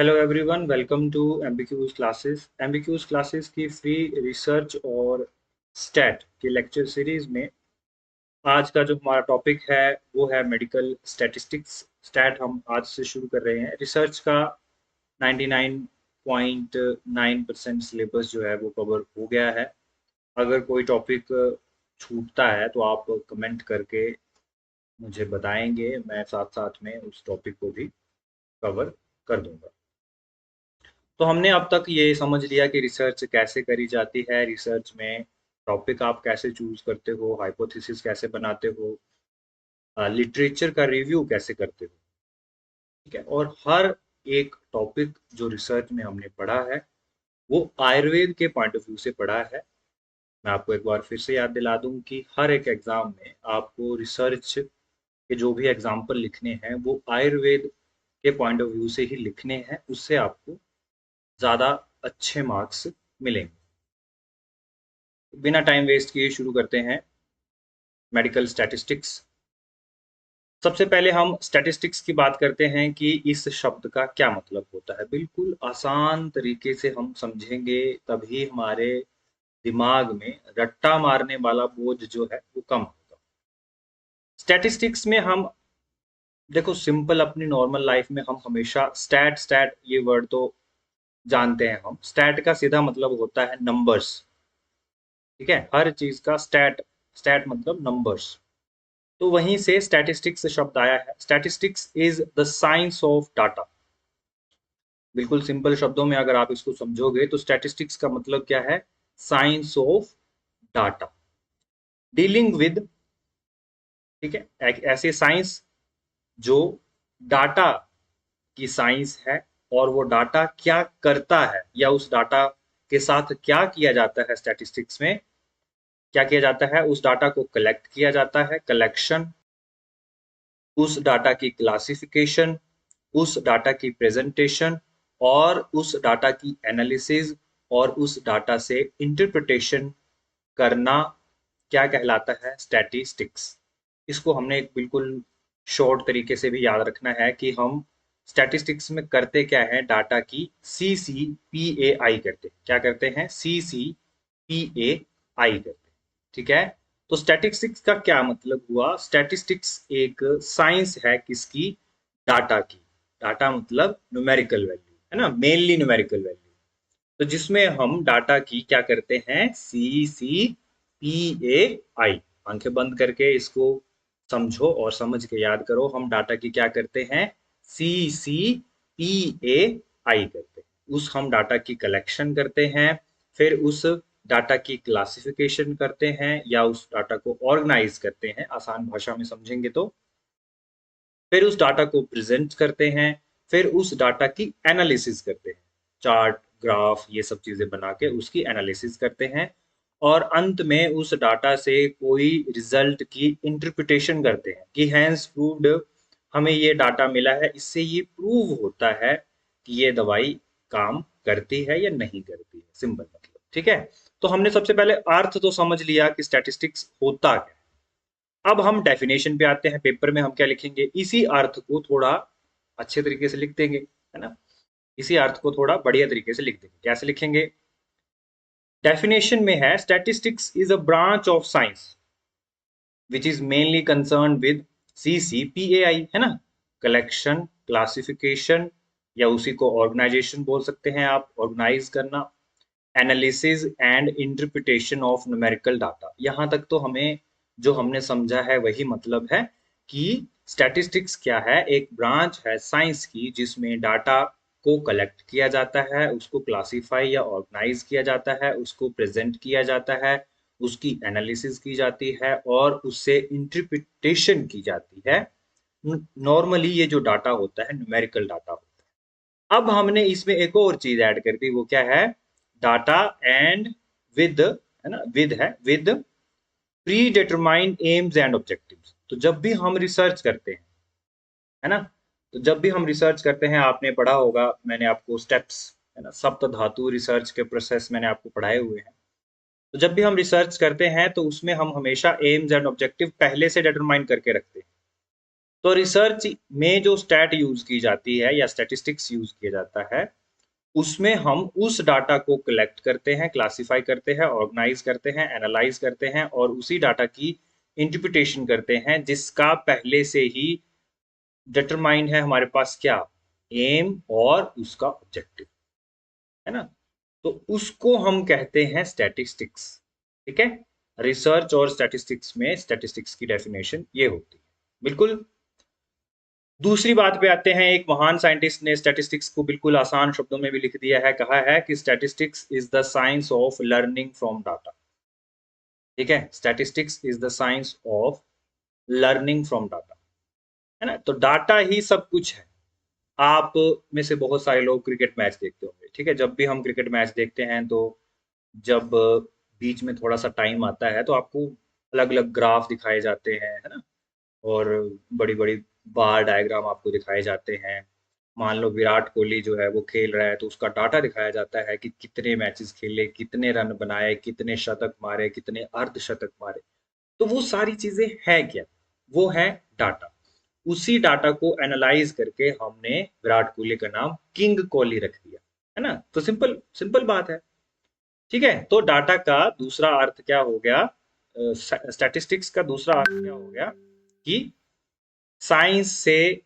Hello everyone, welcome to MCQs classes. MCQs classes की free research और stat की lecture series में आज का जो हमारा टॉपिक है वो है मेडिकल स्टैटिस्टिक्स। स्टैट हम आज से शुरू कर रहे हैं। रिसर्च का 99.9% सिलेबस जो है वो कवर हो गया है। अगर कोई टॉपिक छूटता है तो आप कमेंट करके मुझे बताएंगे, मैं साथ साथ में उस टॉपिक को भी कवर कर दूंगा। तो हमने अब तक ये समझ लिया कि रिसर्च कैसे करी जाती है। रिसर्च में टॉपिक आप कैसे चूज करते हो, हाइपोथेसिस कैसे बनाते हो, लिटरेचर का रिव्यू कैसे करते हो, ठीक है। और हर एक टॉपिक जो रिसर्च में हमने पढ़ा है वो आयुर्वेद के पॉइंट ऑफ व्यू से पढ़ा है। मैं आपको एक बार फिर से याद दिला दूं कि हर एक एग्जाम में आपको रिसर्च के जो भी एग्जाम्पल लिखने हैं वो आयुर्वेद के पॉइंट ऑफ व्यू से ही लिखने हैं, उससे आपको ज़्यादा अच्छे मार्क्स मिलेंगे। बिना टाइम वेस्ट किए शुरू करते हैं मेडिकल स्टैटिस्टिक्स। सबसे पहले हम स्टैटिस्टिक्स की बात करते हैं कि इस शब्द का क्या मतलब होता है। बिल्कुल आसान तरीके से हम समझेंगे तभी हमारे दिमाग में रट्टा मारने वाला बोझ जो है वो कम होगा। स्टैटिस्टिक्स में हम देखो, सिंपल अपनी नॉर्मल लाइफ में हम हमेशा स्टैट स्टैट ये वर्ड तो जानते हैं। हम स्टैट का सीधा मतलब होता है नंबर्स, ठीक है। हर चीज का स्टैट, स्टैट मतलब नंबर्स। तो वहीं से स्टैटिस्टिक्स शब्द आया है। Statistics is the science of data. बिल्कुल सिंपल शब्दों में अगर आप इसको समझोगे तो स्टैटिस्टिक्स का मतलब क्या है? Science of data, dealing with, ठीक है, एक ऐसे साइंस जो डाटा की साइंस है। और वो डाटा क्या करता है या उस डाटा के साथ क्या किया जाता है, स्टैटिस्टिक्स में क्या किया जाता है? उस डाटा को कलेक्ट किया जाता है, कलेक्शन, उस डाटा की क्लासिफिकेशन, उस डाटा की प्रेजेंटेशन और उस डाटा की एनालिसिस और उस डाटा से इंटरप्रिटेशन करना क्या कहलाता है? स्टैटिस्टिक्स। इसको हमने एक बिल्कुल शॉर्ट तरीके से भी याद रखना है कि हम स्टैटिस्टिक्स में करते क्या है, डाटा की सी सी पी ए आई करते हैं। क्या करते हैं? सी सी पी ए आई करते हैं, ठीक है। तो स्टैटिस्टिक्स का क्या मतलब हुआ? स्टैटिस्टिक्स एक साइंस है किसकी? डाटा की। डाटा मतलब न्यूमेरिकल वैल्यू, है ना, मेनली न्यूमेरिकल वैल्यू। तो जिसमें हम डाटा की क्या करते हैं? सी सी पी ए आई। आंखें बंद करके इसको समझो और समझ के याद करो। हम डाटा की क्या करते हैं? सी सी पी ए आई करते हैं। उस हम डाटा की कलेक्शन करते हैं, फिर उस डाटा की क्लासिफिकेशन करते हैं या उस डाटा को ऑर्गेनाइज करते हैं, आसान भाषा में समझेंगे तो। फिर उस डाटा को प्रेजेंट करते हैं, फिर उस डाटा की एनालिसिस करते हैं, चार्ट, ग्राफ, ये सब चीजें बना के उसकी एनालिसिस करते हैं। और अंत में उस डाटा से कोई रिजल्ट की इंटरप्रिटेशन करते हैं कि हैंस प्रूव्ड, हमें ये डाटा मिला है, इससे ये प्रूव होता है कि ये दवाई काम करती है या नहीं करती है। सिंपल मतलब, ठीक है। तो हमने सबसे पहले अर्थ तो समझ लिया कि स्टैटिस्टिक्स होता क्या है। अब हम डेफिनेशन पे आते हैं। पेपर में हम क्या लिखेंगे? इसी अर्थ को थोड़ा अच्छे तरीके से लिख देंगे, है ना। इसी अर्थ को थोड़ा बढ़िया तरीके से लिख देंगे। कैसे लिखेंगे? डेफिनेशन में है, statistics is a branch of science which is mainly concern with C C P A I, है ना, कलेक्शन, क्लासिफिकेशन, या उसी को ऑर्गेनाइजेशन बोल सकते हैं आप, ऑर्गेनाइज करना, analysis and interpretation of numerical data. यहाँ तक तो हमें जो हमने समझा है वही मतलब है कि स्टैटिस्टिक्स क्या है? एक ब्रांच है साइंस की जिसमें डाटा को कलेक्ट किया जाता है, उसको क्लासीफाई या ऑर्गेनाइज किया जाता है, उसको प्रेजेंट किया जाता है, उसकी एनालिसिस की जाती है और उससे इंटरप्रिटेशन की जाती है। नॉर्मली ये जो डाटा होता है न्यूमेरिकल डाटा होता है। अब हमने इसमें एक और चीज ऐड कर दी, वो क्या है? डाटा एंड विद, है ना, विद है, with pre determined AIIMS and objectives. तो जब भी हम रिसर्च करते हैं, है ना, तो जब भी हम रिसर्च करते हैं, आपने पढ़ा होगा, मैंने आपको स्टेप्स, है ना, सप्त धातु रिसर्च के प्रोसेस मैंने आपको पढ़ाए हुए हैं। तो जब भी हम रिसर्च करते हैं तो उसमें हम हमेशा एम्स एंड ऑब्जेक्टिव पहले से डिटरमाइन करके रखते हैं। तो रिसर्च में जो स्टैट यूज की जाती है या स्टैटिस्टिक्स यूज किया जाता है, उसमें हम उस डाटा को कलेक्ट करते हैं, क्लासिफाई करते हैं, ऑर्गेनाइज करते हैं, एनालाइज करते हैं और उसी डाटा की इंटरप्रिटेशन करते हैं, जिसका पहले से ही डिटरमाइंड है हमारे पास क्या एम और उसका ऑब्जेक्टिव, है ना। तो उसको हम कहते हैं स्टैटिस्टिक्स। ठीक है, रिसर्च और स्टैटिस्टिक्स में स्टैटिस्टिक्स की डेफिनेशन ये होती है। बिल्कुल। दूसरी बात पे आते हैं, एक महान साइंटिस्ट ने स्टैटिस्टिक्स को बिल्कुल आसान शब्दों में भी लिख दिया है, कहा है कि statistics is the science of learning from data. ठीक है, statistics is the science of learning from data, है ना। तो डाटा ही सब कुछ है। आप में से बहुत सारे लोग क्रिकेट मैच देखते होंगे, ठीक है। जब भी हम क्रिकेट मैच देखते हैं तो जब बीच में थोड़ा सा टाइम आता है तो आपको अलग अलग ग्राफ दिखाए जाते हैं, है ना। और बड़ी बड़ी बार डायग्राम आपको दिखाए जाते हैं। मान लो विराट कोहली जो है वो खेल रहा है तो उसका डाटा दिखाया जाता है कि कितने मैचेस खेले, कितने रन बनाए, कितने शतक मारे, कितने अर्धशतक मारे। तो वो सारी चीजें है क्या, वो है डाटा। उसी डाटा को एनालाइज करके हमने विराट कोहली का नाम किंग कोहली रख दिया, है ना। तो सिंपल सिंपल बात है। ठीक है, तो डाटा का दूसरा अर्थ क्या हो गया, स्टैटिस्टिक्स का दूसरा अर्थ क्या हो गया कि साइंस से,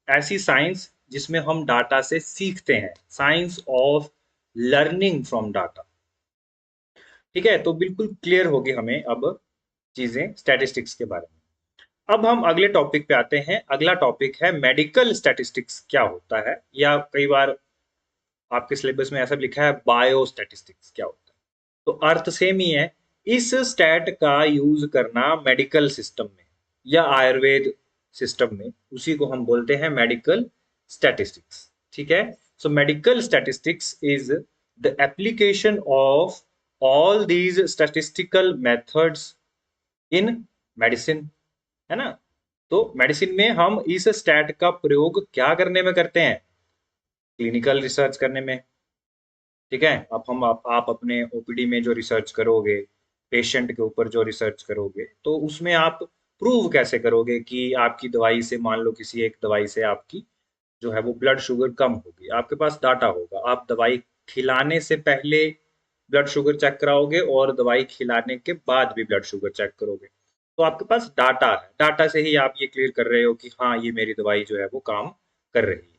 ऐसी साइंस जिसमें हम डाटा से सीखते हैं, science of learning from data. ठीक है, तो बिल्कुल क्लियर होगी हमें अब चीजें स्टैटिस्टिक्स के बारे में। अब हम अगले टॉपिक पे आते हैं। अगला टॉपिक है मेडिकल स्टैटिस्टिक्स क्या होता है, या कई बार आपके सिलेबस में ऐसा लिखा है बायो स्टैटिस्टिक्स क्या होता है। तो अर्थ सेम ही है। इस स्टैट का यूज करना मेडिकल सिस्टम में या आयुर्वेद सिस्टम में, उसी को हम बोलते हैं मेडिकल स्टैटिस्टिक्स। ठीक है, so medical statistics is the application of all these statistical methods in medicine, है ना। तो मेडिसिन में हम इस स्टैट का प्रयोग क्या करने में करते हैं, क्लिनिकल रिसर्च करने में। ठीक है, अब हम आप अपने ओपीडी में जो रिसर्च करोगे, पेशेंट के ऊपर जो रिसर्च करोगे, तो उसमें आप प्रूव कैसे करोगे कि आपकी दवाई से, मान लो किसी एक दवाई से आपकी जो है वो ब्लड शुगर कम होगी। आपके पास डाटा होगा, आप दवाई खिलाने से पहले ब्लड शुगर चेक कराओगे और दवाई खिलाने के बाद भी ब्लड शुगर चेक करोगे। तो आपके पास डाटा है, डाटा से ही आप ये क्लियर कर रहे हो कि हाँ ये मेरी दवाई जो है वो काम कर रही है।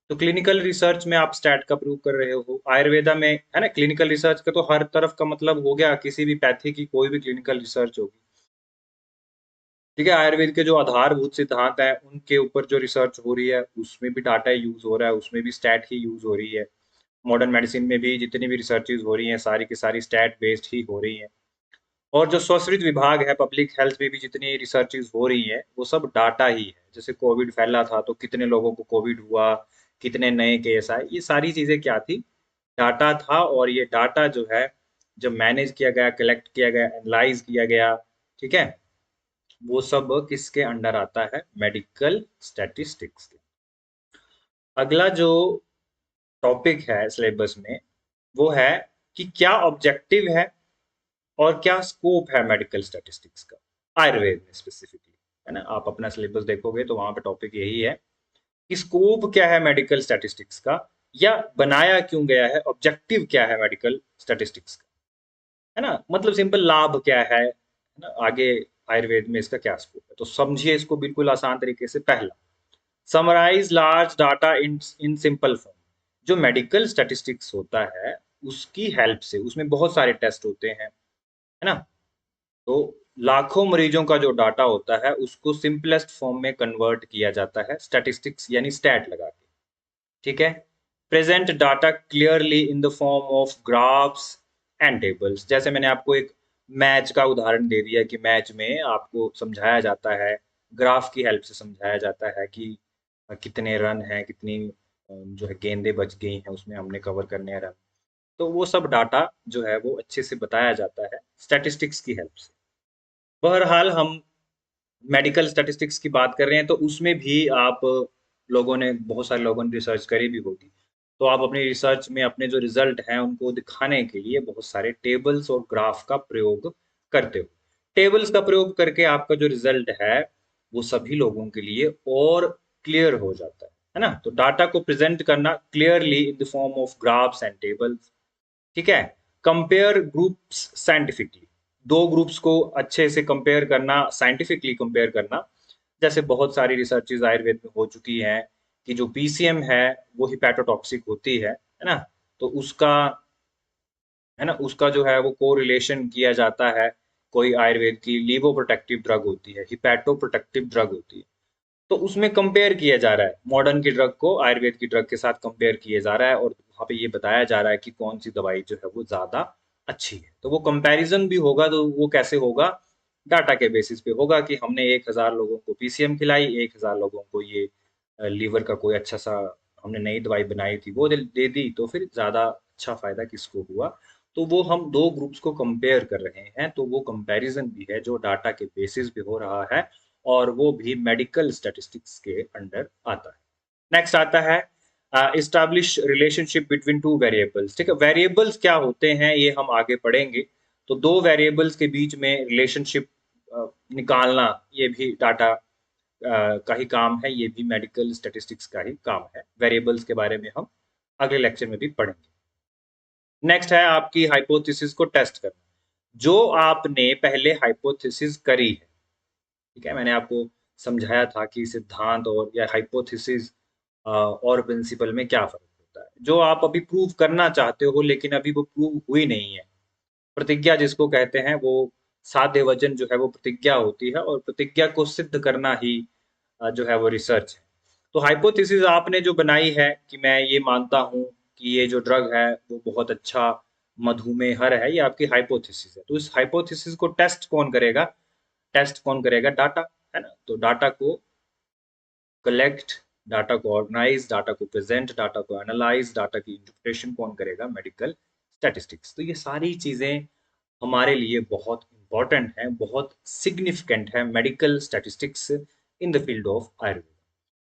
तो क्लिनिकल रिसर्च में आप स्टैट का प्रयोग कर रहे हो। आयुर्वेदा में, है ना, क्लिनिकल रिसर्च का तो हर तरफ का मतलब हो गया, किसी भी पैथी की कोई भी क्लिनिकल रिसर्च होगी। ठीक है, आयुर्वेद के जो आधारभूत सिद्धांत है उनके ऊपर जो रिसर्च हो रही है उसमें भी डाटा यूज हो रहा है, उसमें भी स्टैट ही यूज हो रही है। मॉडर्न मेडिसिन में भी जितनी भी रिसर्चेज हो रही हैं सारी की सारी स्टैट बेस्ड ही हो रही हैं। और जो स्वास्थ्य विभाग है, पब्लिक हेल्थ में भी जितनी रिसर्चेज हो रही हैं वो सब डाटा ही है। जैसे कोविड फैला था तो कितने लोगों को कोविड हुआ, कितने नए केस आए, ये सारी चीजें क्या थी, डाटा था। और ये डाटा जो है जब मैनेज किया गया, कलेक्ट किया गया, एनालाइज किया गया, ठीक है, वो सब किसके अंडर आता है, मेडिकल स्टैटिस्टिक्स के। अगला जो टॉपिक है सिलेबस में वो है कि क्या ऑब्जेक्टिव है और क्या स्कोप है मेडिकल स्टैटिस्टिक्स का, आयुर्वेद में स्पेसिफिकली, है ना। आप अपना सिलेबस देखोगे तो वहां पे टॉपिक यही है कि स्कोप क्या है मेडिकल स्टैटिस्टिक्स का, या बनाया क्यों गया है, ऑब्जेक्टिव क्या है मेडिकल स्टैटिस्टिक्स का, है ना। मतलब सिंपल लाभ क्या है ना, आगे आयुर्वेद में इसका क्या स्कोप है। तो समझिए इसको बिल्कुल आसान तरीके से। पहला, summarise large data in simple form. जो मेडिकल स्टैटिस्टिक्स होता है उसकी हेल्प से, उसमें बहुत सारे टेस्ट होते हैं, है ना। तो लाखों मरीजों का जो डाटा होता है उसको सिंपलेस्ट फॉर्म में कन्वर्ट किया जाता है स्टैटिस्टिक्स यानी स्टैट लगा के। ठीक है, present data clearly in the form of graphs and tables. जैसे मैंने आपको एक मैच का उदाहरण दे दिया कि मैच में आपको समझाया जाता है, ग्राफ की हेल्प से समझाया जाता है कि कितने रन हैं, कितनी जो है गेंदें बच गई हैं, उसमें हमने कवर करने हैं रन। तो वो सब डाटा जो है वो अच्छे से बताया जाता है स्टैटिस्टिक्स की हेल्प से। बहरहाल हम मेडिकल स्टैटिस्टिक्स की बात कर रहे हैं तो उसमें भी आप लोगों ने, बहुत सारे लोगों ने रिसर्च करी भी होगी। तो आप अपनी रिसर्च में अपने जो रिजल्ट हैं उनको दिखाने के लिए बहुत सारे टेबल्स और ग्राफ का प्रयोग करते हो। टेबल्स का प्रयोग करके आपका जो रिजल्ट है वो सभी लोगों के लिए और क्लियर हो जाता है ना। तो डाटा को प्रेजेंट करना clearly in the form of graphs and tables, ठीक है। कंपेयर ग्रुप्स साइंटिफिकली, दो ग्रुप्स को अच्छे से कंपेयर करना, साइंटिफिकली कंपेयर करना। जैसे बहुत सारी रिसर्चेज आयुर्वेद में हो चुकी हैं कि जो पीसीएम है वो हिपैटोटॉक्सिक होती है ना। तो उसका है ना, उसका जो है वो कोरिलेशन किया जाता है, कोई आयुर्वेद की लीवो प्रोटेक्टिव ड्रग होती है, हिपैटो प्रोटेक्टिव ड्रग होती है, तो उसमें कंपेयर किया जा रहा है मॉडर्न की ड्रग को आयुर्वेद की ड्रग के साथ कंपेयर किया जा रहा है, और वहाँ पे ये बताया जा रहा है कि कौन सी दवाई जो है वो ज्यादा अच्छी है। तो वो कंपैरिजन भी होगा, तो वो कैसे होगा, डाटा के बेसिस पे होगा कि हमने 1,000 लोगों को पीसीएम खिलाई, 1,000 लोगों को ये लीवर का कोई अच्छा सा हमने नई दवाई बनाई थी वो दे दी, तो फिर ज्यादा अच्छा फायदा किसको हुआ। तो वो हम दो ग्रुप्स को कंपेयर कर रहे हैं, तो वो कंपैरिजन भी है जो डाटा के बेसिस पे हो रहा है, और वो भी मेडिकल स्टैटिस्टिक्स के अंडर आता है। नेक्स्ट आता है establish relationship between two variables, ठीक है। वेरिएबल्स क्या होते हैं ये हम आगे पढ़ेंगे। तो दो वेरिएबल्स के बीच में रिलेशनशिप निकालना, ये भी डाटा का ही काम है, ये भी मेडिकल स्टैटिस्टिक्स का ही काम है। वेरिएबल्स के बारे में हम अगले लेक्चर में भी पढ़ेंगे। नेक्स्ट है आपकी हाइपोथेसिस को टेस्ट करना। जो आपने पहले हाइपोथेसिस करी है, ठीक है, मैंने आपको समझाया था कि सिद्धांत और या हाइपोथेसिस और प्रिंसिपल में क्या फर्क होता है। जो आप अभी प्रूव करना चाहते हो लेकिन अभी वो प्रूव हुई नहीं है, प्रतिज्ञा जिसको कहते हैं, वो साध्य वचन जो है वो प्रतिज्ञा होती है, और प्रतिज्ञा को सिद्ध करना ही जो है वो रिसर्च है। तो हाइपोथेसिस आपने जो बनाई है कि मैं ये मानता हूँ कि ये जो ड्रग है वो बहुत अच्छा मधुमेहर है, ये आपकी हाइपोथेसिस है। तो इस हाइपोथेसिस को टेस्ट कौन करेगा, डाटा, है ना। तो डाटा को कलेक्ट, डाटा को ऑर्गेनाइज, डाटा को प्रेजेंट, डाटा को एनालाइज, डाटा की इंटरप्रिटेशन कौन करेगा, मेडिकल स्टैटिस्टिक्स। तो ये सारी चीजें हमारे लिए बहुत इंपॉर्टेंट है, बहुत सिग्निफिकेंट है medical statistics in the field of Ayurveda.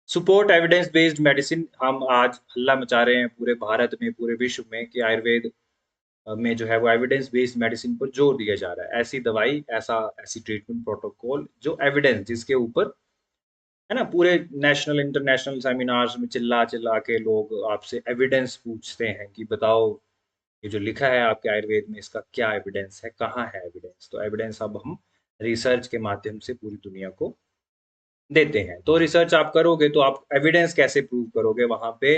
Support evidence based medicine, हम आज हल्ला मचा रहे हैं पूरे भारत में, पूरे विश्व में कि आयुर्वेद में जो है वो एविडेंस बेस्ड मेडिसिन पर जोर दिया जा रहा है। ऐसी दवाई, ऐसी ट्रीटमेंट प्रोटोकॉल जो एविडेंस, जिसके ऊपर, है ना, पूरे नेशनल इंटरनेशनल सेमिनार्स में चिल्ला चिल्ला के लोग आपसे एविडेंस पूछते हैं कि बताओ ये जो लिखा है आपके आयुर्वेद में इसका क्या एविडेंस है, कहाँ है एविडेंस। तो एविडेंस अब हम रिसर्च के माध्यम से पूरी दुनिया को देते हैं। तो रिसर्च आप करोगे तो आप एविडेंस कैसे प्रूव करोगे, वहां पे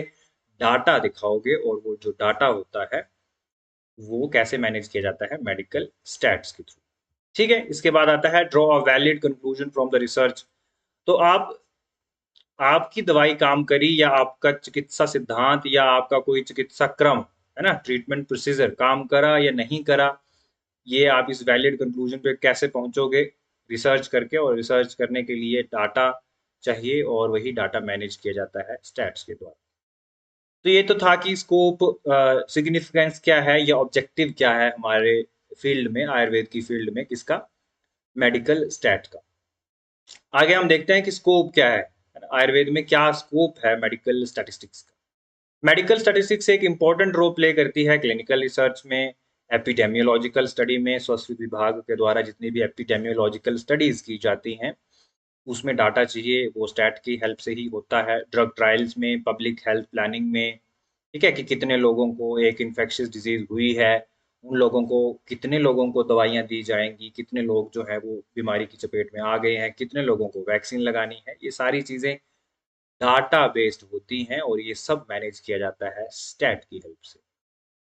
डाटा दिखाओगे, और वो जो डाटा होता है वो कैसे मैनेज किया जाता है, मेडिकल स्टैट्स के थ्रू, ठीक है। इसके बाद आता है draw a valid conclusion from the research. तो आप, आपकी दवाई काम करी, या आपका चिकित्सा सिद्धांत, या आपका कोई चिकित्सा क्रम, है ना, ट्रीटमेंट प्रोसीजर काम करा या नहीं करा, ये आप इस वैलिड कंक्लूजन पे कैसे पहुंचोगे, रिसर्च करके। और रिसर्च करने के लिए डाटा चाहिए, और वही डाटा मैनेज किया जाता है स्टैट्स के द्वारा। तो ये तो था कि स्कोप, सिग्निफिकेंस क्या है, या ऑब्जेक्टिव क्या है हमारे फील्ड में, आयुर्वेद की फील्ड में, किसका, मेडिकल स्टैट का। आगे हम देखते हैं कि स्कोप क्या है, आयुर्वेद में क्या स्कोप है मेडिकल स्टैटिस्टिक्स का। मेडिकल स्टैटिस्टिक्स एक इंपॉर्टेंट रोल प्ले करती है क्लिनिकल रिसर्च में, एपिडेमियोलॉजिकल स्टडी में। स्वास्थ्य विभाग के द्वारा जितनी भी एपिडेमियोलॉजिकल स्टडीज की जाती हैं उसमें डाटा चाहिए, वो स्टैट की हेल्प से ही होता है। ड्रग ट्रायल्स में, पब्लिक हेल्थ प्लानिंग में, ठीक है, कि कितने लोगों को एक इन्फेक्शियस डिजीज हुई है, उन लोगों को, कितने लोगों को दवाइयाँ दी जाएंगी, कितने लोग जो है वो बीमारी की चपेट में आ गए हैं, कितने लोगों को वैक्सीन लगानी है, ये सारी चीज़ें डाटा बेस्ड होती हैं, और ये सब मैनेज किया जाता है स्टैट की हेल्प से।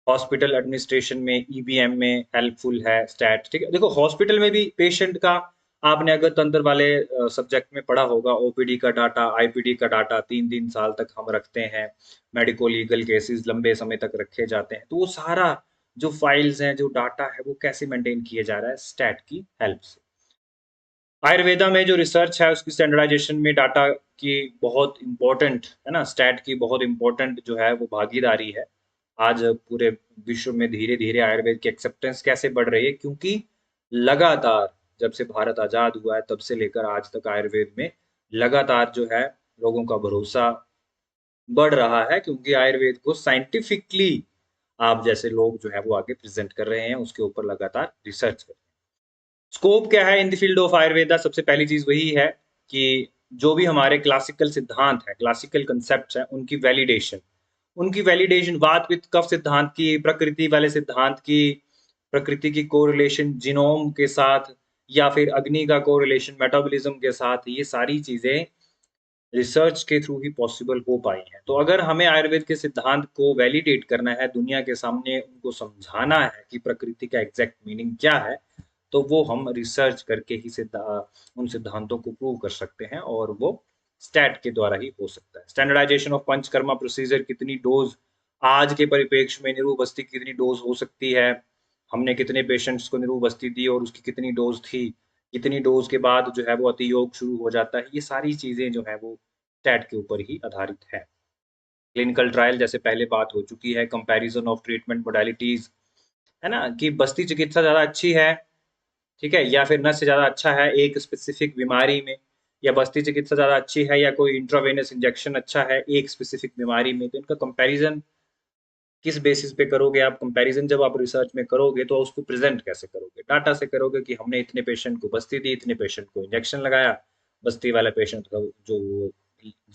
हॉस्पिटल एडमिनिस्ट्रेशन में, ईबीएम में हेल्पफुल है स्टैट, ठीक है। देखो हॉस्पिटल में भी पेशेंट का, आपने अगर तंत्र वाले सब्जेक्ट में पढ़ा होगा, ओपीडी का डाटा, आईपीडी का डाटा 3-3 साल तक हम रखते हैं, मेडिको लीगल केसेस लंबे समय तक रखे जाते हैं। तो वो सारा जो फाइल्स हैं, जो डाटा है, वो कैसे मेंटेन किया जा रहा है, स्टैट की हेल्प से। आयुर्वेदा में जो रिसर्च है उसकी स्टैंडर्डाइजेशन में डाटा की बहुत इम्पोर्टेंट, है ना, स्टैट की बहुत इम्पोर्टेंट जो है वो भागीदारी है। आज पूरे विश्व में धीरे धीरे आयुर्वेद की एक्सेप्टेंस कैसे बढ़ रही है, क्योंकि लगातार जब से भारत आजाद हुआ है तब से लेकर आज तक आयुर्वेद में लगातार जो है लोगों का भरोसा बढ़ रहा है, क्योंकि आयुर्वेद को साइंटिफिकली आप जैसे लोग जो है वो आगे प्रेजेंट कर रहे हैं, उसके ऊपर लगातार रिसर्च कर रहे हैं। स्कोप क्या है in the field of Ayurveda, सबसे पहली चीज वही है कि जो भी हमारे क्लासिकल सिद्धांत हैं, क्लासिकल कंसेप्ट्स हैं, उनकी वैलिडेशन वात विद कफ सिद्धांत की, प्रकृति वाले सिद्धांत की, प्रकृति की कोरिलेशन जीनोम के साथ, या फिर अग्नि का कोरिलेशन मेटाबॉलिज्म के साथ, ये सारी चीजें रिसर्च के थ्रू ही पॉसिबल हो पाई हैं। तो अगर हमें आयुर्वेद के सिद्धांत को वैलिडेट करना है, दुनिया के सामने उनको समझाना है कि प्रकृति का एग्जैक्ट मीनिंग क्या है, तो वो हम रिसर्च करके ही उन सिद्धांतों को प्रूव कर सकते हैं, और वो स्टैट के द्वारा ही हो सकता है। स्टैंडर्डाइजेशन ऑफ पंचकर्मा प्रोसीजर, कितनी डोज आज के परिप्रेक्ष्य में निरू बस्ती कितनी डोज हो सकती है, हमने कितने पेशेंट्स को निरू बस्ती दी और उसकी कितनी डोज थी, कितनी डोज के बाद जो है वो अतियोग शुरू हो जाता है, ये सारी चीजें जो है वो स्टैट के ऊपर ही आधारित है। क्लिनिकल ट्रायल जैसे पहले बात हो चुकी है, कंपैरिजन ऑफ ट्रीटमेंट मोडालिटीज, है ना, कि बस्ती चिकित्सा ज्यादा अच्छी है, ठीक है, या फिर नस से ज्यादा अच्छा है एक स्पेसिफिक बीमारी में, या बस्ती चिकित्सा ज्यादा अच्छी है या कोई इंट्रावेनस इंजेक्शन अच्छा है एक स्पेसिफिक बीमारी में। तो इनका कंपैरिजन किस बेसिस पे करोगे आप? कंपैरिजन जब आप रिसर्च में करोगे तो उसको प्रेजेंट कैसे करोगे? डाटा से करोगे कि हमने इतने पेशेंट को बस्ती दी, इतने पेशेंट को इंजेक्शन लगाया, बस्ती वाला पेशेंट का जो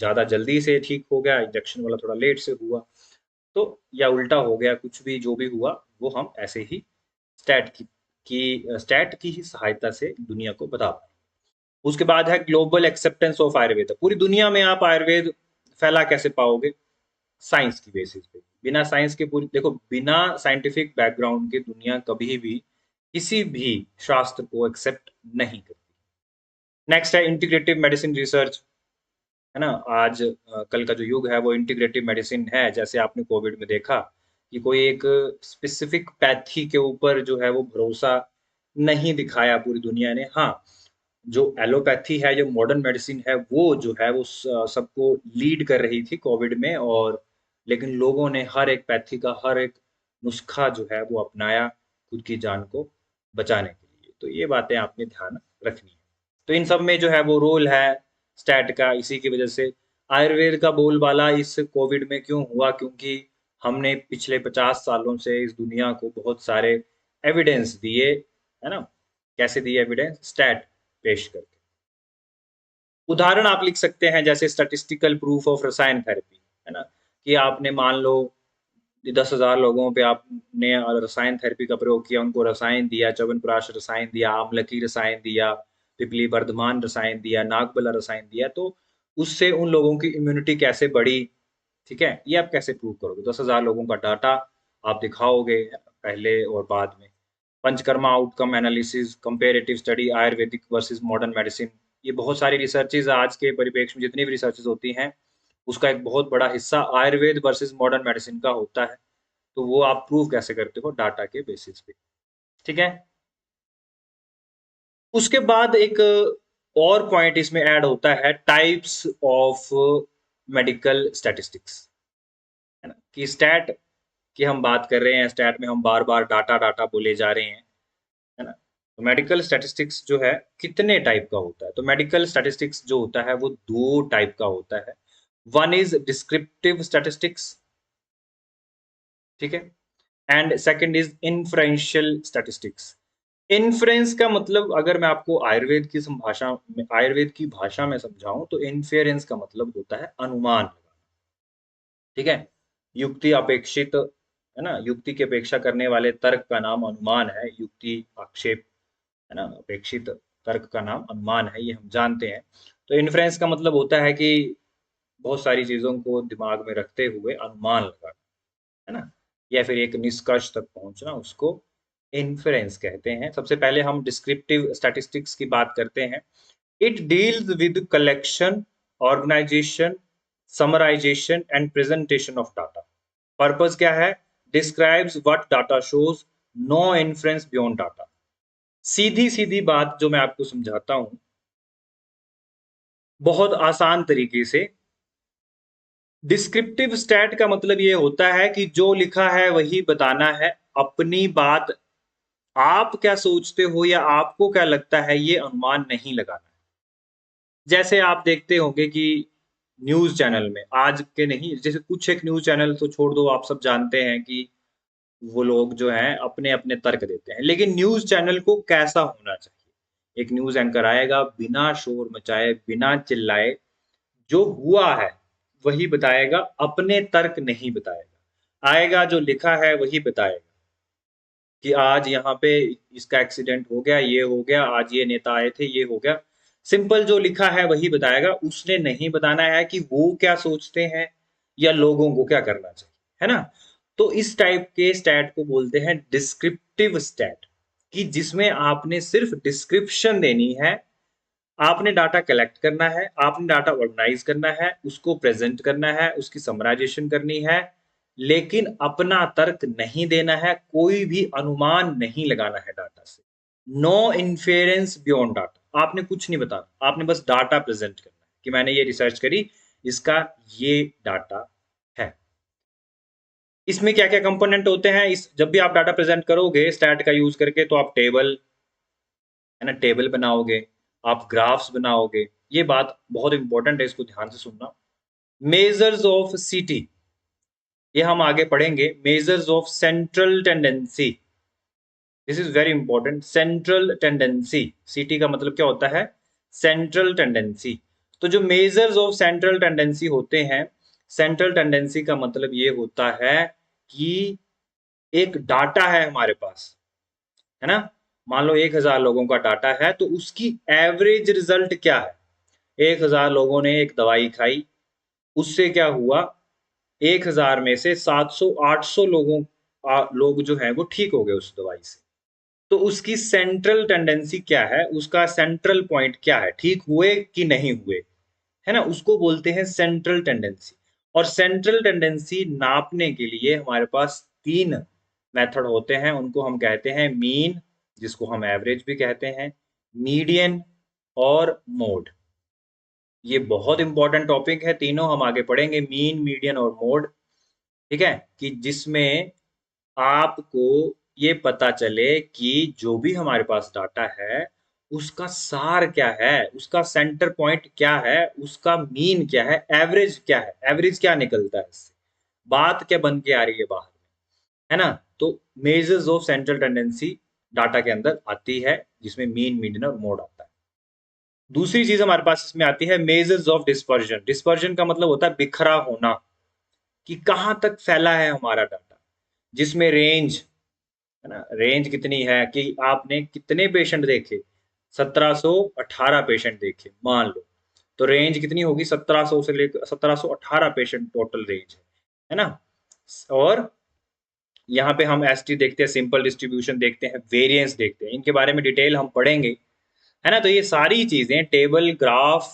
ज्यादा जल्दी से ठीक हो गया, इंजेक्शन वाला थोड़ा लेट से हुआ, तो या उल्टा हो गया, कुछ भी जो भी हुआ वो हम ऐसे ही स्टैट की ही सहायता से दुनिया को बता पाए। उसके बाद है ग्लोबल एक्सेप्टेंस ऑफ आयुर्वेद। पूरी दुनिया में आप आयुर्वेद फैला कैसे पाओगे? साइंस की बेसिस पे। बिना साइंस के पूरी देखो, बिना साइंटिफिक बैकग्राउंड के दुनिया कभी भी किसी भी शास्त्र को एक्सेप्ट नहीं करती। नेक्स्ट है इंटीग्रेटिव मेडिसिन रिसर्च, है ना। आज कल का जो युग है वो इंटीग्रेटिव मेडिसिन है। जैसे आपने कोविड में देखा कि कोई एक स्पेसिफिक पैथी के ऊपर जो है वो भरोसा नहीं दिखाया पूरी दुनिया ने। हाँ, जो एलोपैथी है, जो मॉडर्न मेडिसिन है, वो जो है वो सबको लीड कर रही थी कोविड में, और लेकिन लोगों ने हर एक पैथी का हर एक नुस्खा जो है वो अपनाया खुद की जान को बचाने के लिए। तो ये बातें आपने ध्यान रखनी है। तो इन सब में जो है वो रोल है स्टैट का। इसी की वजह से आयुर्वेद का बोलबाला इस कोविड में क्यों हुआ? क्योंकि हमने पिछले 50 सालों से इस दुनिया को बहुत सारे एविडेंस दिए, है ना। कैसे दिए एविडेंस? स्टैट पेश करके। उदाहरण आप लिख सकते हैं जैसे स्टैटिस्टिकल प्रूफ ऑफ रसायन थेरेपी, है ना, कि आपने मान लो 10,000 लोगों पे आपने रसायन थेरेपी का प्रयोग किया, उनको रसायन दिया, च्यवनप्राश रसायन दिया, आम्लकी रसायन दिया, पिपली वर्धमान रसायन दिया, नागबला रसायन दिया, तो उससे उन लोगों की इम्यूनिटी कैसे बढ़ी, ठीक है, ये आप कैसे प्रूव करोगे? 10,000 लोगों का डाटा आप दिखाओगे पहले और बाद में। Panchakarma outcome analysis, comparative study, Ayurvedic versus modern medicine, ये बहुत सारी रिसर्चेज आज के परिप्रेक्ष्य में जितनी भी रिसर्चेज होती हैं, उसका एक बहुत बड़ा हिस्सा आयुर्वेद वर्सेस मॉडर्न मेडिसिन का होता है। तो वो आप प्रूव कैसे करते हो? डाटा के बेसिस पे, ठीक है। उसके बाद एक और पॉइंट इसमें ऐड होता है, टाइप्स ऑफ मेडिकल स्टैटिस्टिक्स, है ना, कि स्टैट की हम बात कर रहे हैं, स्टैट में हम बार बार डाटा डाटा बोले जा रहे हैं, है ना। तो मेडिकल स्टैटिस्टिक्स जो है कितने टाइप का होता है? तो मेडिकल स्टैटिस्टिक्स जो होता है वो दो टाइप का होता है। वन इज डिस्क्रिप्टिव स्टैटिस्टिक्स, ठीक है, and second is inferential statistics. Inference का मतलब अगर मैं आपको आयुर्वेद की भाषा में समझाऊं तो इन्फेरेंस का मतलब होता है अनुमान लगाना, ठीक है। युक्ति अपेक्षित, है ना, युक्ति की अपेक्षा करने वाले तर्क का नाम अनुमान है। युक्ति आक्षेप, है ना, अपेक्षित तर्क का नाम अनुमान है, ये हम जानते हैं। तो इन्फ्रेंस का मतलब होता है कि बहुत सारी चीजों को दिमाग में रखते हुए अनुमान लगाना, है ना, या फिर एक निष्कर्ष तक पहुंचना, उसको इन्फ्रेंस कहते हैं। सबसे पहले हम डिस्क्रिप्टिव स्टैटिस्टिक्स की बात करते हैं। It deals with collection, organisation, summarisation and presentation of data. Purpose क्या है? Describes what data shows, no inference beyond data. सीधी सीधी बात जो मैं आपको समझाता हूं बहुत आसान तरीके से, डिस्क्रिप्टिव स्टैट का मतलब ये होता है कि जो लिखा है वही बताना है, अपनी बात, आप क्या सोचते हो या आपको क्या लगता है ये अनुमान नहीं लगाना है। जैसे आप देखते होंगे कि न्यूज चैनल में, आज के नहीं, जैसे कुछ एक न्यूज चैनल तो छोड़ दो, आप सब जानते हैं कि वो लोग जो हैं अपने अपने तर्क देते हैं, लेकिन न्यूज चैनल को कैसा होना चाहिए, एक न्यूज एंकर आएगा, बिना शोर मचाए, बिना चिल्लाए, जो हुआ है वही बताएगा, अपने तर्क नहीं बताएगा। आएगा जो लिखा है वही बताएगा कि आज यहाँ पे इसका एक्सीडेंट हो गया, ये हो गया, आज ये नेता आए थे, ये हो गया। सिंपल जो लिखा है वही बताएगा। उसने नहीं बताना है कि वो क्या सोचते हैं या लोगों को क्या करना चाहिए, है ना। तो इस टाइप के स्टैट को बोलते हैं डिस्क्रिप्टिव स्टैट, कि जिसमें आपने सिर्फ डिस्क्रिप्शन देनी है। आपने डाटा कलेक्ट करना है, आपने डाटा ऑर्गेनाइज करना है, उसको प्रेजेंट करना है, उसकी समराइजेशन करनी है, लेकिन अपना तर्क नहीं देना है, कोई भी अनुमान नहीं लगाना है डाटा से। नो इन्फेरेंस बियॉन्ड डाटा, आपने कुछ नहीं बताना, आपने बस डाटा प्रेजेंट करना है कि मैंने ये रिसर्च करी, इसका ये डाटा है। इसमें क्या क्या कंपोनेंट होते हैं, इस जब भी आप डाटा प्रेजेंट करोगे स्टैट का यूज करके, तो आप टेबल, है ना, टेबल बनाओगे, आप ग्राफ्स बनाओगे। ये बात बहुत इंपॉर्टेंट है, इसको ध्यान से सुनना। मेजर्स ऑफ सीटी, ये हम आगे पढ़ेंगे। Measures of central tendency, this is very important. Central tendency, सीटी का मतलब क्या होता है, सेंट्रल टेंडेंसी। तो जो मेजर्स ऑफ सेंट्रल टेंडेंसी होते हैं, सेंट्रल टेंडेंसी का मतलब ये होता है कि एक डाटा है हमारे पास, है ना। मान लो 1000 लोगों का डाटा है, तो उसकी एवरेज रिजल्ट क्या है। 1000 लोगों ने एक दवाई खाई, उससे क्या हुआ, 1000 में से 700-800 लोग जो हैं वो ठीक हो गए उस दवाई से। तो उसकी सेंट्रल टेंडेंसी क्या है, उसका सेंट्रल पॉइंट क्या है, ठीक हुए कि नहीं हुए, है ना, उसको बोलते हैं सेंट्रल टेंडेंसी। और सेंट्रल टेंडेंसी नापने के लिए हमारे पास 3 मेथड होते हैं, उनको हम कहते हैं मीन, जिसको हम एवरेज भी कहते हैं, मीडियन और मोड। ये बहुत इंपॉर्टेंट टॉपिक है, तीनों हम आगे पढ़ेंगे, मीन, मीडियन और मोड। ठीक है, कि जिसमें आपको ये पता चले कि जो भी हमारे पास डाटा है उसका सार क्या है, उसका सेंटर पॉइंट क्या है, उसका मीन क्या है, एवरेज क्या है, एवरेज क्या निकलता है इससे, बात क्या बन के आ रही है बाहर में, है ना। तो measures of central tendency data के अंदर आती है, जिसमें मीन, मीडियन और मोड आता है। दूसरी चीज हमारे पास इसमें आती है मेजर्स ऑफ डिस्पर्जन। डिस्पर्जन का मतलब होता है बिखरा होना, कि कहाँ तक फैला है हमारा डाटा, जिसमें रेंज, है ना, रेंज कितनी है, कि आपने कितने पेशेंट देखे, 1718 पेशेंट देखे मान लो, तो रेंज कितनी होगी, 1700 से लेकर 1718 पेशेंट टोटल रेंज है ना। और यहाँ पे हम एसटी देखते हैं, सिंपल डिस्ट्रीब्यूशन देखते हैं, वेरिएंस देखते हैं, इनके बारे में डिटेल हम पढ़ेंगे, है ना। तो ये सारी चीजें, table, graph,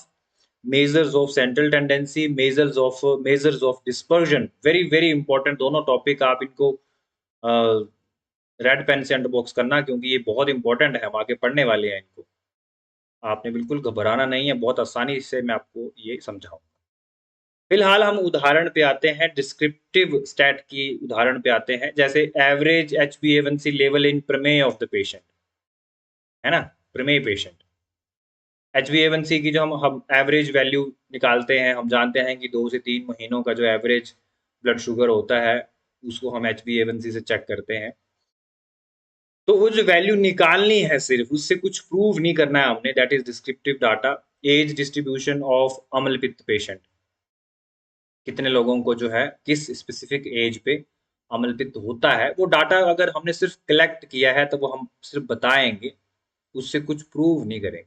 measures of central tendency, measures of dispersion, very very important दोनों टॉपिक। आप इनको रेड पेन से अंडरबॉक्स करना, क्योंकि ये बहुत इंपॉर्टेंट है, हम आगे पढ़ने वाले हैं इनको। आपने बिल्कुल घबराना नहीं है, बहुत आसानी से मैं आपको ये समझाऊंगा। फिलहाल हम उदाहरण पे आते हैं, डिस्क्रिप्टिव स्टैट की उदाहरण पे आते हैं, जैसे एवरेज HbA1c लेवल इन प्रमेय ऑफ द पेशेंट, है ना, प्रमेय पेशेंट। HbA1c की जो हम एवरेज वैल्यू निकालते हैं, हम जानते हैं कि 2 से 3 महीनों का जो एवरेज ब्लड शुगर होता है, उसको हम HbA1c से चेक करते हैं। तो वो जो वैल्यू निकालनी है, सिर्फ उससे कुछ प्रूव नहीं करना है हमने, that is descriptive data. Age distribution of amlapitta patient, कितने लोगों को जो है किस स्पेसिफिक एज पे अम्लपित्त होता है, वो डाटा अगर हमने सिर्फ कलेक्ट किया है तो वो हम सिर्फ बताएंगे, उससे कुछ प्रूव नहीं करेंगे।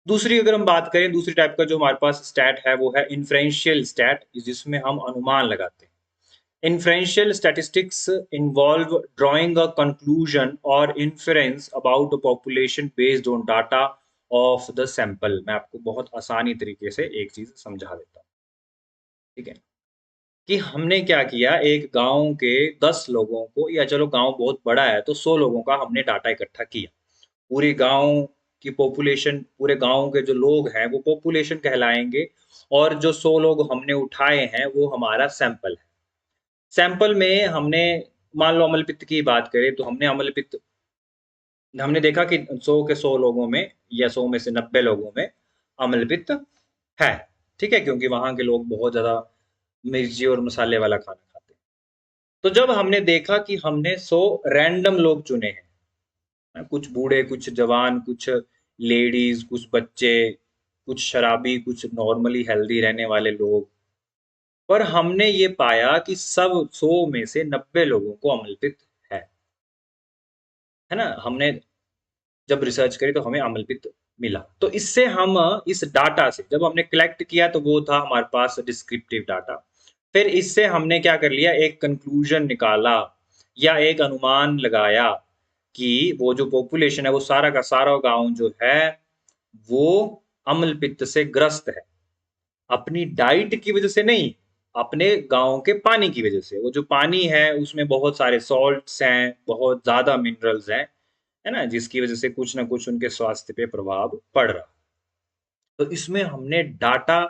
दूसरी अगर हम बात करें, दूसरी टाइप का जो हमारे पास स्टैट है वो है इन्फ्रेंशियल स्टैट, जिसमें हम अनुमान लगाते हैं। Inferential statistics involve drawing a conclusion or inference about a population based on data of the sample। मैं आपको बहुत आसानी तरीके से एक चीज समझा देता हूँ, ठीक है, कि हमने क्या किया, एक गांव के 10 लोगों को, या चलो गांव बहुत बड़ा है तो 100 लोगों का हमने डाटा इकट्ठा किया। पूरे गांव की पॉपुलेशन, पूरे गांव के जो लोग हैं वो पॉपुलेशन कहलाएंगे, और जो 100 लोग हमने उठाए हैं वो हमारा सैंपल है। सैंपल में हमने, मान लो अम्लपित्त की बात करें, तो हमने देखा कि 100 के 100 लोगों में, या 100 में से 90 लोगों में अम्लपित्त है, ठीक है, क्योंकि वहां के लोग बहुत ज्यादा मिर्ची और मसाले वाला खाना खाते हैं। तो जब हमने देखा कि हमने 100 रैंडम लोग चुने हैं, कुछ बूढ़े, कुछ जवान, कुछ लेडीज, कुछ बच्चे, कुछ शराबी, कुछ नॉर्मली हेल्दी रहने वाले लोग। पर हमने ये पाया कि सब 100 में से 90 लोगों को अम्लपित्त है। है ना? हमने जब रिसर्च करी तो हमें अम्लपित्त मिला। तो इससे हम इस डाटा से जब हमने कलेक्ट किया तो वो था हमारे पास डिस्क्रिप्टिव डाटा। फिर इससे हमने क्या कर लिया, एक कंक्लूजन निकाला या एक अनुमान लगाया कि वो जो पॉपुलेशन है वो सारा का सारा गाँव जो है वो अम्लपित्त से ग्रस्त है। अपनी डाइट की वजह से नहीं, अपने गाँव के पानी की वजह से। वो जो पानी है उसमें बहुत सारे सॉल्ट्स हैं, बहुत ज़्यादा मिनरल्स हैं, है ना? जिसकी वजह से कुछ ना कुछ उनके स्वास्थ्य पे प्रभाव पड़ रहा। तो इसमें हमने डाटा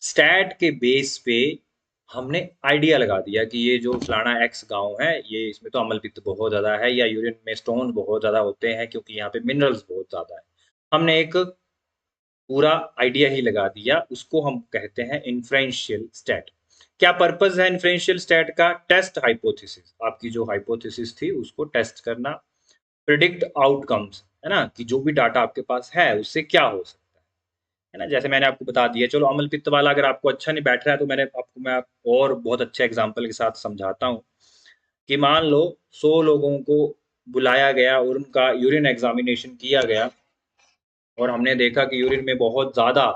स्टैट के बेस पे हमने आइडिया लगा दिया कि ये जो फलाना एक्स गाँव है, ये इसमें तो अम्लपित्त बहुत ज़्यादा है या यूरिन में स्टोन्स बहुत ज़्यादा होते हैं क्योंकि यहाँ पे मिनरल्स बहुत ज़्यादा है। हमने एक पूरा आइडिया ही लगा दिया, उसको हम कहते हैं इन्फ्रेंशियल स्टैट। क्या पर्पस है इन्फ्रेंशियल स्टैट का? Test hypothesis. आपकी जो हाइपोथेसिस थी उसको टेस्ट करना, प्रिडिक्ट आउटकम्स, है ना? कि जो भी डाटा आपके पास है उससे क्या हो सकता है ना? जैसे मैंने आपको बता दिया। चलो अम्ल पित्त वाला अगर आपको अच्छा नहीं बैठ रहा है तो मैं और बहुत अच्छे एग्जांपल के साथ समझाता हूँ कि मान लो 100 लोगों को बुलाया गया और उनका यूरिन एग्जामिनेशन किया गया और हमने देखा कि यूरिन में बहुत ज़्यादा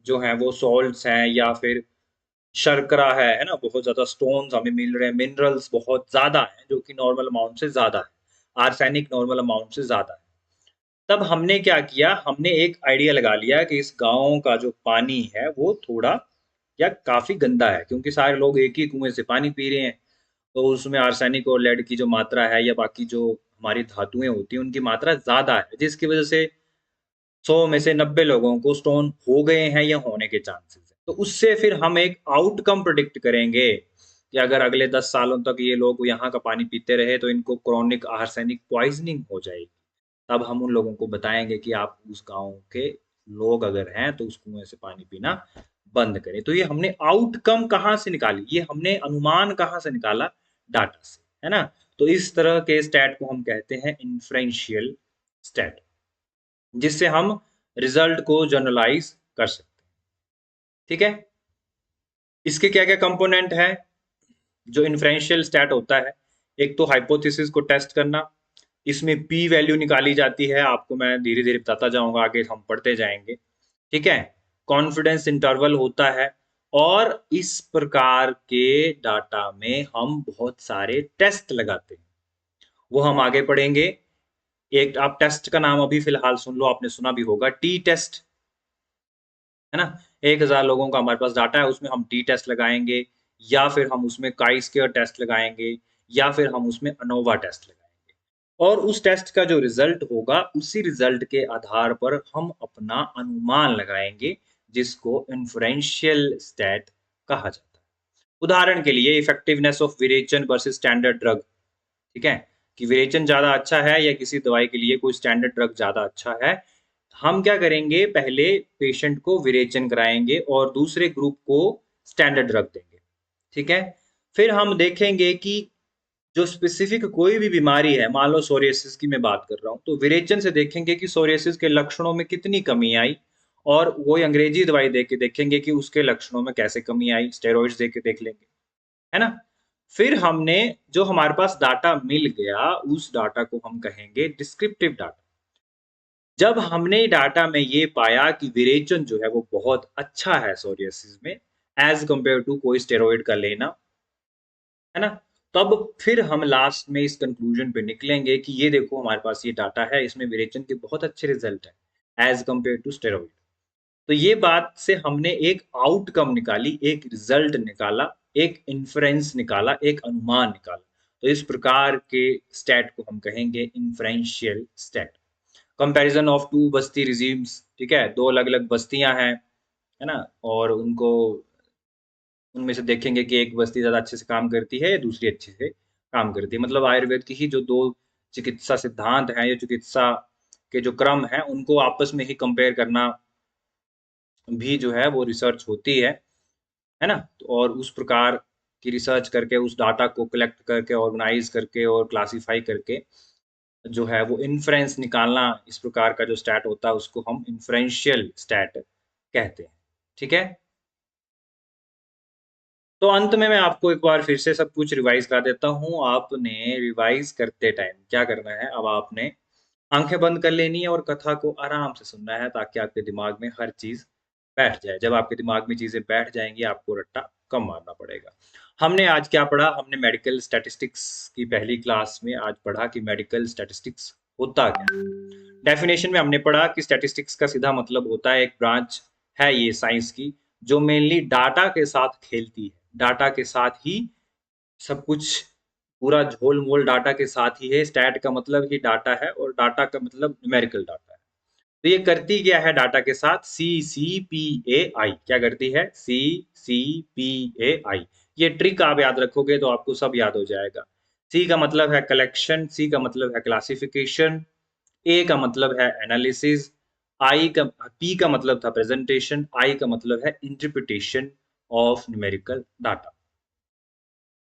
जो है वो सॉल्ट्स हैं या फिर शर्करा है ना? बहुत ज़्यादा स्टोन्स हमें मिल रहे हैं, मिनरल्स बहुत ज़्यादा हैं जो कि नॉर्मल अमाउंट से ज़्यादा है। आर्सेनिक नॉर्मल अमाउंट से ज़्यादा है। तब हमने क्या किया, हमने एक आइडिया लगा लिया कि इस गाँव का जो पानी है वो थोड़ा या काफ़ी गंदा है क्योंकि सारे लोग एक ही कुएँ से पानी पी रहे हैं। तो उसमें आर्सेनिक और लेड की जो मात्रा है या बाकी जो हमारी धातुएँ होती हैं उनकी मात्रा ज़्यादा है, जिसकी वज़ह से 100 में से 90 लोगों को स्टोन हो गए हैं या होने के चांसेस हैं। तो उससे फिर हम एक आउटकम प्रेडिक्ट करेंगे कि अगर अगले 10 सालों तक ये लोग यहाँ का पानी पीते रहे तो इनको क्रोनिक आर्सेनिक पॉइज़निंग हो जाएगी। तब हम उन लोगों को बताएँगे कि आप उस गाँव के लोग अगर हैं तो उस कुएँ से पानी पीना बंद करें। तो ये हमने आउटकम कहाँ से निकाली? ये हमने अनुमान कहाँ से निकाला? डाटा से, है ना? तो इस तरह के स्टैट को हम कहते हैं इन्फ्रेंशियल स्टैट, जिससे हम रिज़ल्ट को जनरलाइज़ कर सकते हैं। ठीक है? इसके क्या-क्या कंपोनेंट हैं? जो इन्फ्रेंशियल स्टैट होता है, एक तो हाइपोथेसिस को टेस्ट करना, इसमें पी वैल्यू निकाली जाती है, आपको मैं धीरे-धीरे बताता जाऊँगा, आगे हम पढ़ते जाएँगे, ठीक है? कॉन्फिडेंस इंटरवल होता है और इस प्रकार के डाटा में हम बहुत सारे टेस्ट लगाते हैं, वो हम आगे पढ़ेंगे। एक आप टेस्ट का नाम अभी फ़िलहाल सुन लो, आपने सुना भी होगा टी टेस्ट, है ना? 1000 लोगों का हमारे पास डाटा है, उसमें हम टी टेस्ट लगाएँगे या फिर हम उसमें काई स्क्वायर टेस्ट लगाएँगे या फिर हम उसमें एनोवा टेस्ट लगाएँगे। और उस टेस्ट का जो रिज़ल्ट होगा, उसी रिज़ल्ट के आधार पर हम अपना अनुमान लगाएँगे, जिसको इन्फ्रेंशियल स्टैट कहा जाता है। उदाहरण के लिए effectiveness of virechan versus standard drug, ठीक है? कि विरेचन ज़्यादा अच्छा है या किसी दवाई के लिए कोई स्टैंडर्ड ड्रग ज़्यादा अच्छा है। हम क्या करेंगे, पहले पेशेंट को विरेचन कराएँगे और दूसरे ग्रुप को स्टैंडर्ड ड्रग देंगे, ठीक है? फिर हम देखेंगे कि जो स्पेसिफिक कोई भी बीमारी है, मान लो सोरियासिस की मैं बात कर रहा हूँ, तो विरेचन से देखेंगे कि सोरियासिस के लक्षणों में कितनी कमी आई और वही अंग्रेजी दवाई दे के देखेंगे कि उसके लक्षणों में कैसे कमी आई, स्टेरॉइड्स दे के देख लेंगे, है ना? फिर हमने जो हमारे पास डाटा मिल गया, उस डाटा को हम कहेंगे डिस्क्रिप्टिव डाटा। जब हमने डाटा में ये पाया कि विरेचन जो है वो बहुत अच्छा है सोरियासिस में एज़ कंपेयर टू कोई स्टेरॉइड का लेना, है ना? तब फिर हम लास्ट में इस कंक्लूजन पे निकलेंगे कि ये देखो हमारे पास ये डाटा है, इसमें विरेचन के बहुत अच्छे रिज़ल्ट हैं एज़ कंपेयर टू स्टेरॉइड। तो ये बात से हमने एक आउटकम निकाली, एक रिजल्ट निकाला, एक इन्फ्रेंस निकाला, एक अनुमान निकाला। तो इस प्रकार के स्टैट को हम कहेंगे inferential stat. Comparison of two बस्ती रिजीम्स, ठीक है? 2 अलग-अलग बस्तियाँ हैं, है ना? और उनको उनमें से देखेंगे कि एक बस्ती ज़्यादा अच्छे से काम करती है या दूसरी अच्छे से काम करती है। मतलब आयुर्वेद की ही जो 2 चिकित्सा सिद्धांत हैं या चिकित्सा के जो क्रम हैं, उनको आपस में ही कंपेयर करना भी जो है वो रिसर्च होती है ना? तो और उस प्रकार की रिसर्च करके उस डाटा को कलेक्ट करके ऑर्गेनाइज़ करके और क्लासिफ़ाई करके जो है वो इन्फ्रेंस निकालना, इस प्रकार का जो स्टैट होता है उसको हम इन्फ्रेंशियल स्टैट कहते हैं। ठीक है? तो अंत में मैं आपको एक बार फिर से सब कुछ रिवाइज करा देता हूँ। आपने रिवाइज करते टाइम क्या करना है, अब आपने आंखें बंद कर लेनी है और कथा को आराम से सुनना है ताकि आपके दिमाग में हर चीज़ बैठ जाए। जब आपके दिमाग में चीज़ें बैठ जाएँगी, आपको रट्टा कम मारना पड़ेगा। हमने आज क्या पढ़ा? हमने मेडिकल स्टैटिस्टिक्स की पहली क्लास में आज पढ़ा कि मेडिकल स्टैटिस्टिक्स होता क्या है? डेफिनेशन में हमने पढ़ा कि स्टैटिस्टिक्स का सीधा मतलब होता है, एक ब्रांच है ये साइंस की, जो मेनली डाटा के साथ खेलती है। डाटा के साथ ही सब कुछ, पूरा झोल-मोल डाटा के साथ ही है। स्टैट का मतलब ही डाटा है और डाटा का मतलब न्यूमेरिकल डाटा है। तो ये करती क्या है डाटा के साथ? CCPAI क्या करती है? CCPAI। ये ट्रिक आप याद रखोगे तो आपको सब याद हो जाएगा। C का मतलब है कलेक्शन, C का मतलब है क्लासिफिकेशन, A का मतलब है एनालिसिस, I का P का मतलब था प्रेजेंटेशन, I का मतलब है इंटरप्रिटेशन ऑफ न्यूमेरिकल डाटा।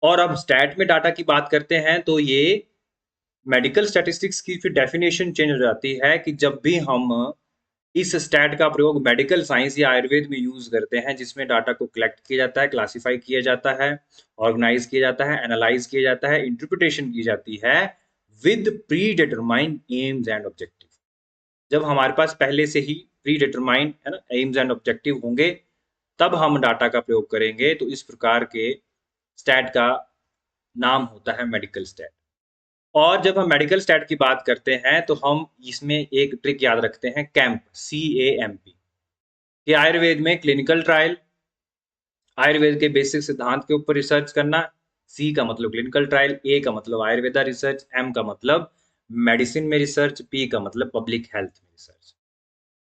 और अब स्टैट में डाटा की बात करते हैं तो ये मेडिकल स्टैटिस्टिक्स की फिर डेफिनेशन चेंज हो जाती है कि जब भी हम इस स्टैट का प्रयोग मेडिकल साइंस या आयुर्वेद में यूज करते हैं, जिसमें डाटा को कलेक्ट किया जाता है, क्लासिफाई किया जाता है, ऑर्गेनाइज किया जाता है, एनालाइज किया जाता है, इंटरप्रिटेशन की जाती है with pre determined AIIMS and objective. जब हमारे पास पहले से ही प्री डिटरमाइंड है ना एम्स एंड ऑब्जेक्टिव होंगे, तब हम डाटा का प्रयोग करेंगे। तो इस प्रकार के स्टैट का नाम होता है मेडिकल स्टैट। और जब हम मेडिकल स्टैट की बात करते हैं तो हम इसमें एक ट्रिक याद रखते हैं, कैंप, CAMP। ये आयुर्वेद में क्लिनिकल ट्रायल, आयुर्वेद के बेसिक सिद्धांत के ऊपर रिसर्च करना। सी का मतलब क्लिनिकल ट्रायल, ए का मतलब आयुर्वेदा रिसर्च, एम का मतलब मेडिसिन में रिसर्च, पी का मतलब पब्लिक हेल्थ में रिसर्च,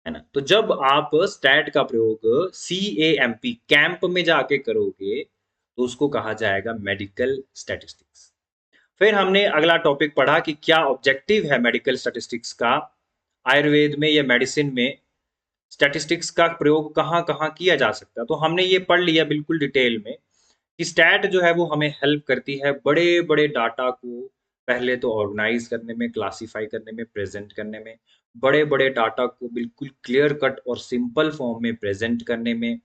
है ना? तो जब आप स्टैट का प्रयोग CAMP कैंप में जाके करोगे तो उसको कहा जाएगा मेडिकल स्टैटिस्टिक्स। फिर हमने अगला टॉपिक पढ़ा कि क्या ऑब्जेक्टिव है मेडिकल स्टैटिस्टिक्स का, आयुर्वेद में या मेडिसिन में स्टैटिस्टिक्स का प्रयोग कहाँ कहाँ किया जा सकता है। तो हमने ये पढ़ लिया बिल्कुल डिटेल में कि स्टैट जो है वो हमें हेल्प करती है बड़े बड़े डाटा को पहले तो ऑर्गेनाइज करने में, क्लासिफाई करने में, प्रेजेंट करने में, बड़े बड़े डाटा को बिल्कुल क्लियर कट और सिंपल फॉर्म में प्रेजेंट करने में।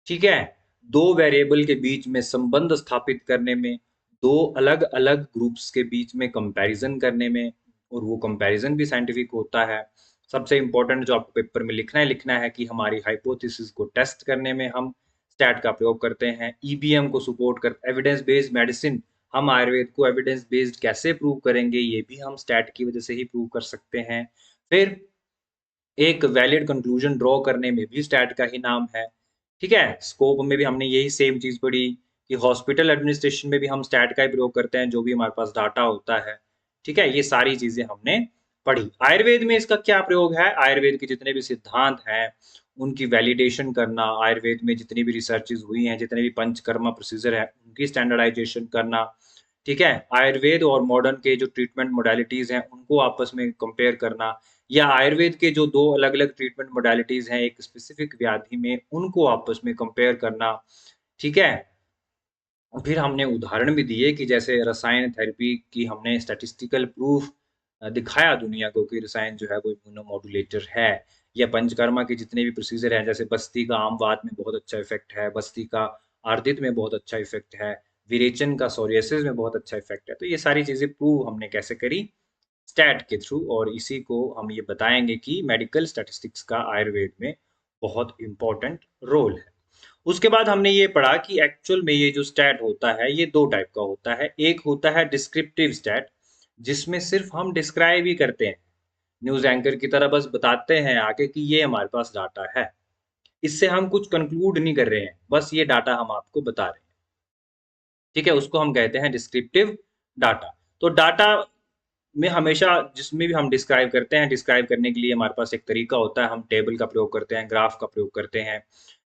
ठीक है? दो वेरिएबल के बीच में संबंध स्थापित करने में, दो अलग अलग ग्रुप्स के बीच में कंपैरिजन करने में, और वो कंपैरिजन भी साइंटिफिक होता है। सबसे इंपॉर्टेंट जो आपको पेपर में लिखना है कि हमारी हाइपोथेसिस को टेस्ट करने में हम स्टैट का प्रयोग करते हैं। EBM को सपोर्ट कर एविडेंस बेस्ड मेडिसिन, हम आयुर्वेद को एविडेंस बेस्ड कैसे प्रूव करेंगे, ये भी हम स्टैट की वजह से ही प्रूव कर सकते हैं। फिर एक वैलिड कंक्लूजन ड्रॉ करने में भी स्टैट का ही नाम है। ठीक है? स्कोप में भी हमने यही सेम चीज़ पढ़ी कि हॉस्पिटल एडमिनिस्ट्रेशन में भी हम स्टैट का ही प्रयोग करते हैं, जो भी हमारे पास डाटा होता है। ठीक है? ये सारी चीज़ें हमने पढ़ी। आयुर्वेद में इसका क्या प्रयोग है? आयुर्वेद के जितने भी सिद्धांत हैं, उनकी वैलिडेशन करना, आयुर्वेद में जितनी भी रिसर्चेज़ हुई हैं, जितने भी पंचकर्मा प्रोसीजर है, उनकी स्टैंडर्डाइजेशन करना। ठीक है? आयुर्वेद और मॉडर्न के जो ट्रीटमेंट मोडालिटीज़ हैं, उनको आपस में कंपेयर करना, या आयुर्वेद के जो 2 अलग-अलग ट्रीटमेंट मोडालिटीज़ हैं एक स्पेसिफिक व्याधि में, उनको आपस में कंपेयर करना, ठीक है? फिर हमने उदाहरण भी दिए कि जैसे रसायन थेरेपी की हमने स्टैटिस्टिकल प्रूफ दिखाया दुनिया को कि रसायन जो है वो इम्यूनोमॉड्यूलेटर है, या पंचकर्मा के जितने भी प्रोसीजर हैं, जैसे बस्ती का आम वात में बहुत अच्छा इफ़ेक्ट है, बस्ती का आर्दित में बहुत अच्छा इफ़ेक्ट है, विरेचन का सोरियासिस में बहुत अच्छा इफ़ेक्ट है। तो ये सारी चीज़ें प्रूव हमने कैसे करी? स्टैट के थ्रू, और इसी को हम ये बताएँगे कि मेडिकल स्टैटिस्टिक्स का आयुर्वेद में बहुत इम्पोर्टेंट रोल है। उसके बाद हमने ये पढ़ा कि एक्चुअल में ये जो स्टैट होता है, ये 2 टाइप का होता है। एक होता है डिस्क्रिप्टिव स्टैट, जिसमें सिर्फ़ हम डिस्क्राइब ही करते हैं। न्यूज़ एंकर की तरह बस बताते हैं आगे कि ये हमारे पास डाटा है। इससे हम कुछ कंक्लूड नहीं कर रहे हैं, बस ये डाटा हम आपको बता रहे हैं। ठीक है? उसको हम कहते हैं डिस्क्रिप्टिव डाटा। तो डाटा में हमेशा जिसमें भी हम डिस्क्राइब करते हैं, डिस्क्राइब करने के लिए हमारे पास एक तरीका होता है, हम टेबल का प्रयोग करते हैं, ग्राफ का प्रयोग करते हैं।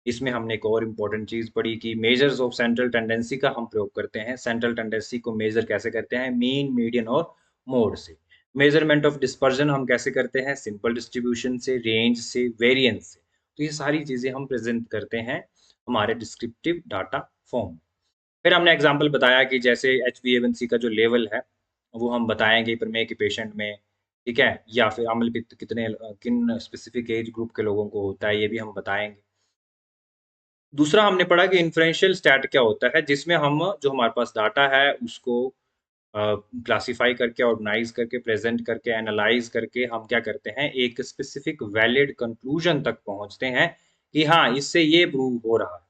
इसमें हमने एक और इम्पोर्टेंट चीज़ पढ़ी कि मेजर्स ऑफ सेंट्रल टेंडेंसी का हम प्रयोग करते हैं। सेंट्रल टेंडेंसी को मेजर कैसे करते हैं? मीन, मीडियन और मोड से। मेजरमेंट ऑफ डिस्पर्जन हम कैसे करते हैं? सिंपल डिस्ट्रीब्यूशन से, रेंज से, वेरिएंस से। तो ये सारी चीज़ें हम प्रेज़ेंट करते हैं हमारे डिस्क्रिप्टिव डाटा फॉर्म। फिर हमने एग्जाम्पल बताया कि जैसे HbA1c का जो लेवल है, वो हम बताएँगे प्रमेह के पेशेंट में, ठीक है? या फिर अम्ल पित्त किन स्पेसिफिक एज ग्रुप के लोगों को होता है, ये भी हम बताएँगे। दूसरा हमने पढ़ा कि इन्फ्रेंशियल स्टैट क्या होता है, जिसमें हम जो हमारे पास डाटा है उसको क्लासिफाई करके, ऑर्गेनाइज़ करके, प्रेज़ेंट करके, एनालाइज़ करके हम क्या करते हैं, एक स्पेसिफिक वैलिड कंक्लूजन तक पहुँचते हैं कि हाँ, इससे ये प्रूव हो रहा है।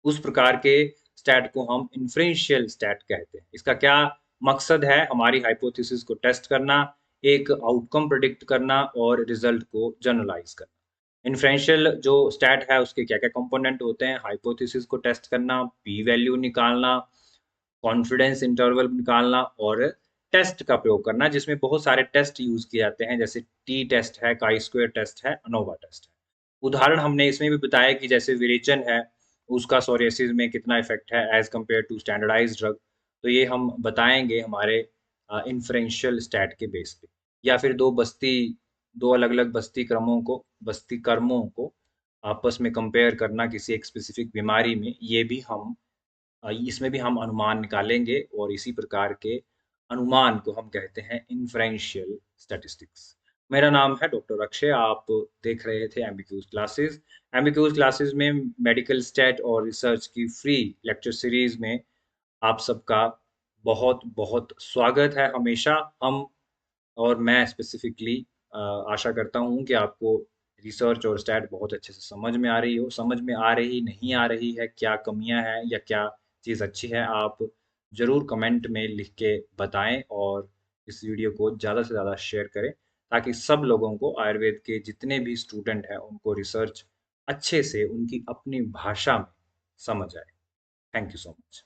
उस प्रकार के स्टैट को हम इन्फ्रेंशियल स्टैट कहते हैं। इसका क्या मकसद है? हमारी हाइपोथेसिस को टेस्ट करना, एक आउटकम प्रेडिक्ट करना और रिज़ल्ट को जनरलाइज़ करना। इन्फ्रेंशियल जो स्टैट है उसके क्या-क्या कंपोनेंट होते हैं? हाइपोथेसिस को टेस्ट करना, पी वैल्यू निकालना, कॉन्फिडेंस इंटरवल निकालना और टेस्ट का प्रयोग करना, जिसमें बहुत सारे टेस्ट यूज़ किए जाते हैं, जैसे टी टेस्ट है, काई स्क्वेयर टेस्ट है, एनोवा टेस्ट है। उदाहरण हमने इसमें भी बताया कि जैसे विरेचन है, उसका सोरियासिस में कितना इफ़ेक्ट है as compare to standardised drug, तो ये हम बताएँगे हमारे इन्फ्रेंशियल स्टैट के बेस पे। या फिर 2 अलग-अलग बस्ती कर्मों को आपस में कंपेयर करना किसी एक स्पेसिफिक बीमारी में, ये भी हम इसमें भी हम अनुमान निकालेंगे और इसी प्रकार के अनुमान को हम कहते हैं इन्फ्रेंशियल स्टैटिस्टिक्स। मेरा नाम है डॉक्टर अक्षय, आप देख रहे थे एमबीक्यूज़ क्लासेस। एमबीक्यूज़ क्लासेस में मेडिकल स्टैट और रिसर्च की फ्री लेक्चर सीरीज़ में आप सबका बहुत-बहुत स्वागत है हमेशा। हम और मैं स्पेसिफिकली आशा करता हूँ कि आपको रिसर्च और स्टैट बहुत अच्छे से समझ में आ रही हो। समझ में आ रही, नहीं आ रही है, क्या कमियाँ हैं या क्या चीज़ अच्छी है, आप ज़रूर कमेंट में लिख के बताएँ और इस वीडियो को ज़्यादा से ज़्यादा शेयर करें, ताकि सब लोगों को आयुर्वेद के जितने भी स्टूडेंट हैं, उनको रिसर्च अच्छे से उनकी अपनी भाषा में समझ आए। Thank you so much.